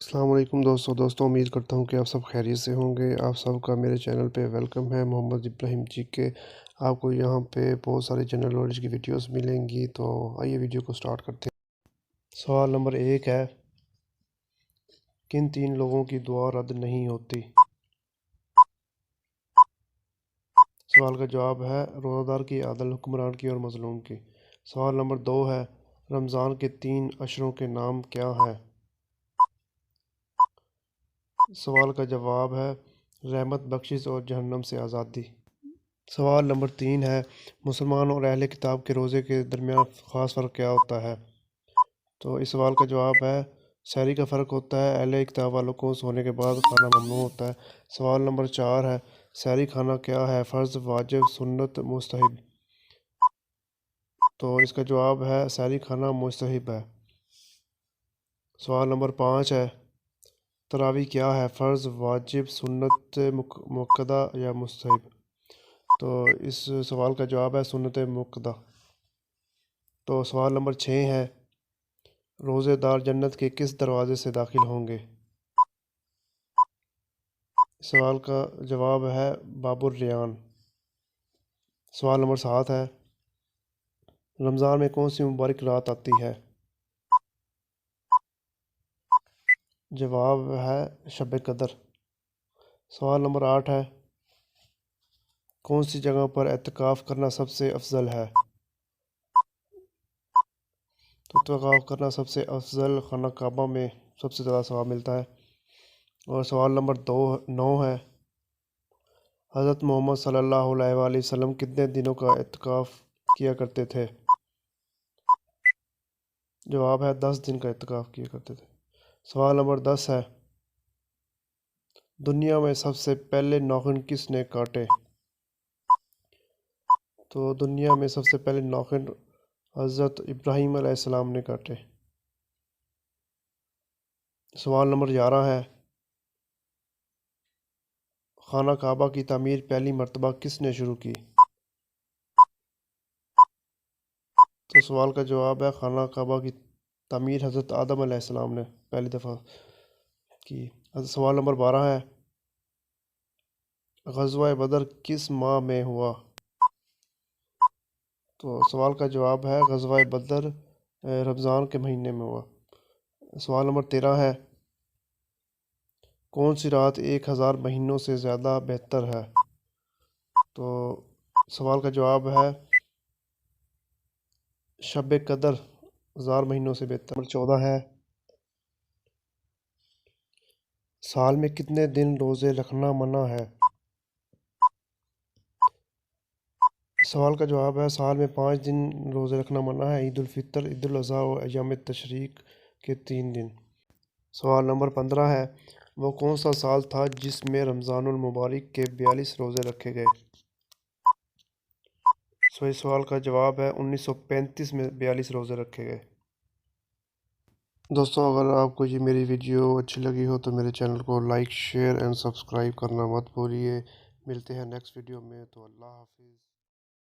السلام علیکم دوستوں امید کرتا ہوں کہ آپ سب خیریت سے ہوں گے۔ آپ سب کا میرے چینل پہ ویلکم ہے۔ محمد ابراہیم جی کے آپ کو یہاں پہ بہت سارے جنرل نالج کی ویڈیوز ملیں گی، تو آئیے ویڈیو کو سٹارٹ کرتے ہیں۔ سوال نمبر 1 ہے، کن 3 لوگوں کی دعا رد نہیں ہوتی؟ سوال کا جواب ہے روزہ دار کی، عادل حکمران کی اور مظلوم کی۔ سوال نمبر 2 ہے، رمضان کے 3 اشروں کے نام کیا ہیں؟ سوال کا جواب ہے رحمت، بخشش اور جہنم سے آزادی۔ سوال نمبر 3 ہے، مسلمان اور اہل کتاب کے روزے کے درمیان خاص فرق کیا ہوتا ہے؟ تو اس سوال کا جواب ہے سحری کا فرق ہوتا ہے، اہل کتاب والوں کو سونے کے بعد کھانا ممنوع ہوتا ہے۔ سوال نمبر 4 ہے، سحری کھانا کیا ہے، فرض، واجب، سنت، مستحب؟ تو اس کا جواب ہے سحری کھانا مستحب ہے۔ سوال نمبر 5 ہے، تراویح کیا ہے، فرض، واجب، سنت مؤکدہ یا مستحب؟ تو اس سوال کا جواب ہے سنت مؤکدہ۔ تو سوال نمبر 6 ہے، روزے دار جنت کے کس دروازے سے داخل ہوں گے؟ سوال کا جواب ہے باب الریان۔ سوال نمبر 7 ہے، رمضان میں کون سی مبارک رات آتی ہے؟ جواب ہے شب قدر۔ سوال نمبر 8 ہے، کون سی جگہ پر اعتکاف کرنا سب سے افضل ہے؟ تو اعتکاف کرنا سب سے افضل خانہ کعبہ میں سب سے زیادہ ثواب ملتا ہے۔ اور سوال نمبر 9 ہے، حضرت محمد صلی اللہ علیہ وآلہ وسلم کتنے دنوں کا اعتکاف کیا کرتے تھے؟ جواب ہے 10 دن کا اعتکاف کیا کرتے تھے۔ سوال نمبر 10 ہے، دنیا میں سب سے پہلے ناخن کس نے کاٹے؟ تو دنیا میں سب سے پہلے ناخن حضرت ابراہیم علیہ السلام نے کاٹے۔ سوال نمبر 11 ہے، خانہ کعبہ کی تعمیر پہلی مرتبہ کس نے شروع کی؟ تو سوال کا جواب ہے خانہ کعبہ کی تعمیر حضرت آدم علیہ السلام نے پہلی دفعہ کی۔ سوال نمبر 12 ہے، غزوہ بدر کس ماہ میں ہوا؟ تو سوال کا جواب ہے غزوہ بدر رمضان کے مہینے میں ہوا۔ سوال نمبر 13 ہے، کون سی رات 1000 مہینوں سے زیادہ بہتر ہے؟ تو سوال کا جواب ہے شب قدر 1000 مہینوں سے بہتر۔ نمبر 14 ہے، سال میں کتنے دن روزے رکھنا منع ہے؟ سوال کا جواب ہے سال میں 5 دن روزے رکھنا منع ہے، عید الفطر، عید الاضحیٰ اور ایام تشریق کے 3 دن۔ سوال نمبر 15 ہے، وہ کون سا سال تھا جس میں رمضان المبارک کے 42 روزے رکھے گئے؟ اس سوال کا جواب ہے 1935 میں 42 روزے رکھے گئے۔ دوستوں اگر آپ کو یہ میری ویڈیو اچھی لگی ہو تو میرے چینل کو لائک، شیئر اینڈ سبسکرائب کرنا مت بھولیے۔ ملتے ہیں نیکسٹ ویڈیو میں، تو اللہ حافظ۔